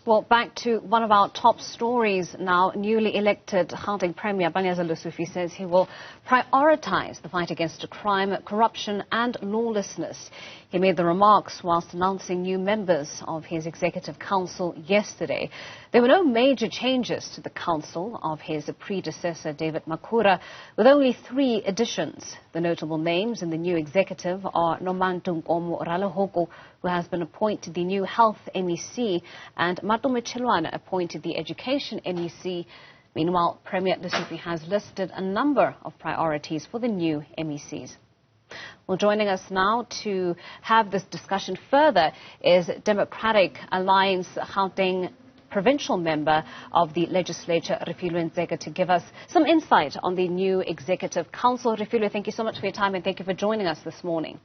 Well, back to one of our top stories now. Newly elected Gauteng Premier Panyaza Lesufi says he will prioritise the fight against crime, corruption and lawlessness. He made the remarks whilst announcing new members of his Executive Council yesterday. There were no major changes to the council of his predecessor, David Makhura, with only 3 additions. The notable names in the new executive are Nt'sekhe, who has been appointed the new Health MEC, and Matome appointed the Education MEC. Meanwhile, Premier Lesufi has listed a number of priorities for the new MECs. Well, joining us now to have this discussion further is Democratic Alliance Gauteng Provincial member of the Legislature, Refiloe Nt'sekhe, to give us some insight on the new Executive Council. Refiloe, thank you so much for your time and thank you for joining us this morning.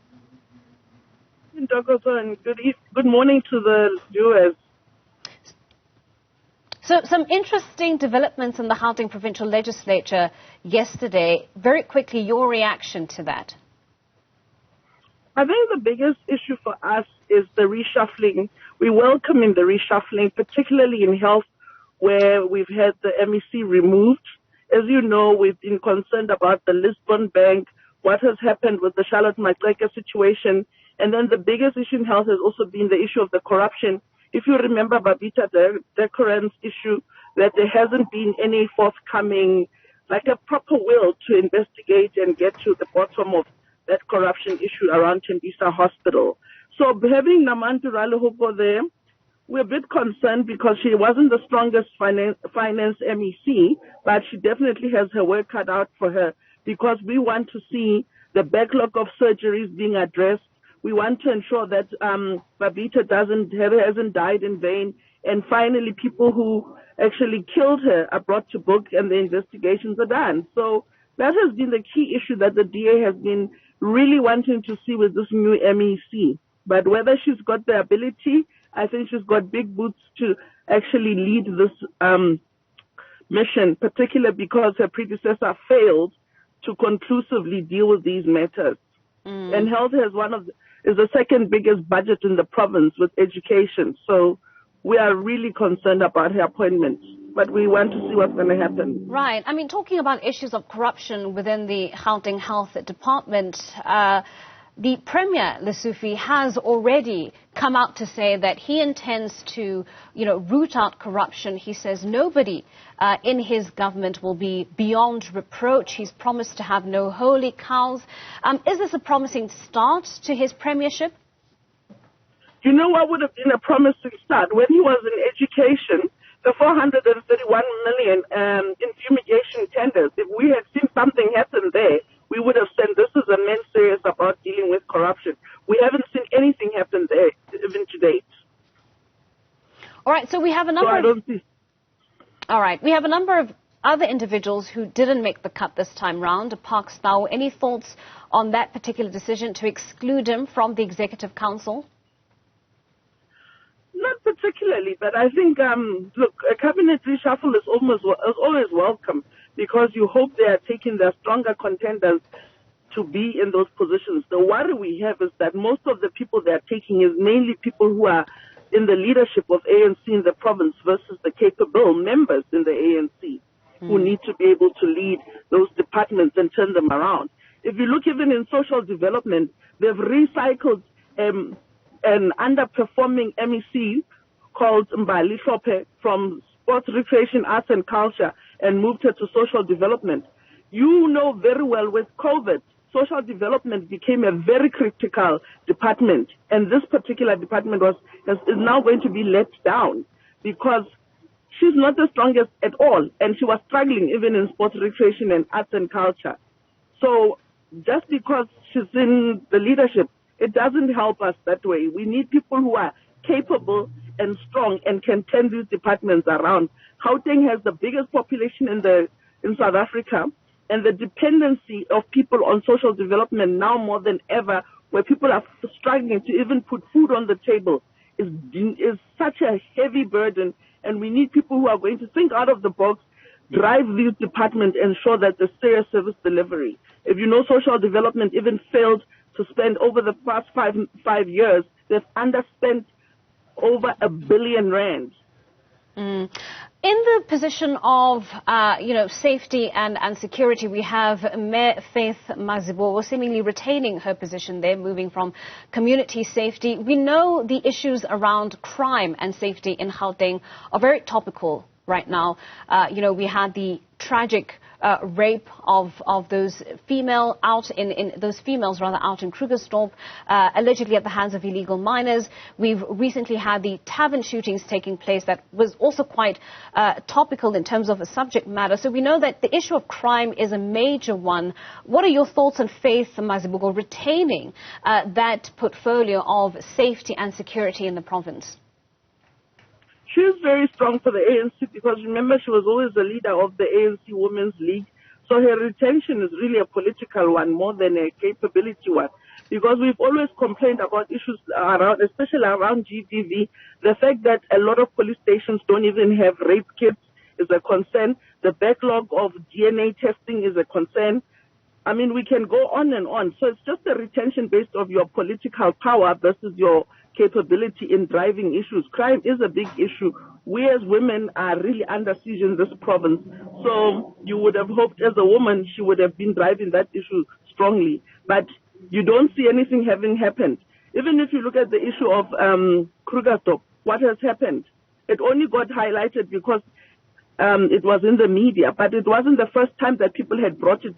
Good morning to the viewers. So some interesting developments in the Gauteng Provincial Legislature yesterday. Very quickly, your reaction to that? I think the biggest issue for us is the reshuffling. We welcome in the reshuffling, particularly in health, where we've had the MEC removed. As you know, we've been concerned about the Lisbon Bank, what has happened with the Charlotte Nt'sekhe situation, and then the biggest issue in health has also been the issue of the corruption. If you remember Babita Decoran's issue, that there hasn't been any forthcoming, like a proper will to investigate and get to the bottom of that corruption issue around Tembisa Hospital. So having Nt'sekhe there, we're a bit concerned because she wasn't the strongest finance MEC, but she definitely has her work cut out for her because we want to see the backlog of surgeries being addressed. We want to ensure that Babita hasn't died in vain. And finally, people who actually killed her are brought to book and the investigations are done. So that has been the key issue that the DA has been really wanting to see with this new MEC. But whether she's got the ability, I think she's got big boots to actually lead this mission, particularly because her predecessor failed to conclusively deal with these matters. And health is the second biggest budget in the province with education. So we are really concerned about her appointment, but we want to see what's going to happen. Right. I mean, talking about issues of corruption within the Gauteng Health Department, the Premier Lesufi has already come out to say that he intends to, root out corruption. He says nobody in his government will be beyond reproach. He's promised to have no holy cows. Is this a promising start to his premiership? You know what would have been a promising start? When he was in education, the 431 million in fumigation tenders, if we had seen something happen there, we would have said this is a man serious about dealing with corruption. We haven't seen anything happen there, even to date. All right, so we have a number All right, we have a number of other individuals who didn't make the cut this time round. Park Stow, any thoughts on that particular decision to exclude him from the Executive Council? Not particularly, but I think, look, a cabinet reshuffle is always welcome because you hope they are taking their stronger contenders to be in those positions. The worry we have is that most of the people they are taking is mainly people who are in the leadership of ANC in the province versus the capable members in the ANC who need to be able to lead those departments and turn them around. If you look even in social development, they've recycled an underperforming MEC called Legislature from sports, recreation, arts and culture and moved her to social development. You know very well with COVID, social development became a very critical department, and this particular department is now going to be let down because she's not the strongest at all, and she was struggling even in sports, recreation and arts and culture. So just because she's in the leadership, it doesn't help us that way. We need people who are capable and strong and can turn these departments around. Gauteng has the biggest population in South Africa, and the dependency of people on social development now more than ever, where people are struggling to even put food on the table, is such a heavy burden. And we need people who are going to think out of the box, drive these departments, and ensure that there's serious service delivery. If you know, social development even failed to spend over the past five years, they've underspent over R1 billion. In the position of, safety and security, we have Mayor Faith Mazibuko seemingly retaining her position there, moving from community safety. We know the issues around crime and safety in Gauteng are very topical right now. We had the tragic rape of those females out in Krugersdorp, allegedly at the hands of illegal miners. We've recently had the tavern shootings taking place that was also quite topical in terms of a subject matter. So we know that the issue of crime is a major one. What are your thoughts on Faith Mazibuko retaining that portfolio of safety and security in the province? She's very strong for the ANC because, remember, she was always the leader of the ANC Women's League. So her retention is really a political one more than a capability one. Because we've always complained about issues around, especially around GBV. The fact that a lot of police stations don't even have rape kits is a concern. The backlog of DNA testing is a concern. I mean, we can go on and on. So it's just a retention based on your political power versus your capability in driving issues. Crime is a big issue. We as women are really under siege in this province. So you would have hoped as a woman she would have been driving that issue strongly. But you don't see anything having happened. Even if you look at the issue of Krugersdorp, what has happened? It only got highlighted because it was in the media, but it wasn't the first time that people had brought it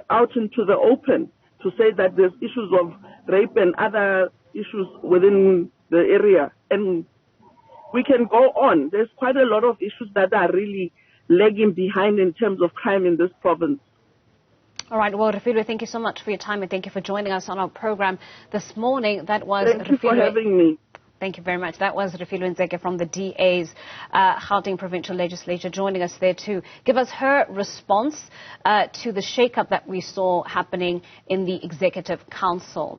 out into the open to say that there's issues of rape and other issues within the area. And we can go on. There's quite a lot of issues that are really lagging behind in terms of crime in this province. All right. Well, Refiloe, thank you so much for your time and thank you for joining us on our program this morning. That was Thank you for having me. Thank you very much. That was Refiloe Nt'sekhe from the DA's Gauteng Provincial Legislature joining us there to give us her response to the shake-up that we saw happening in the Executive Council.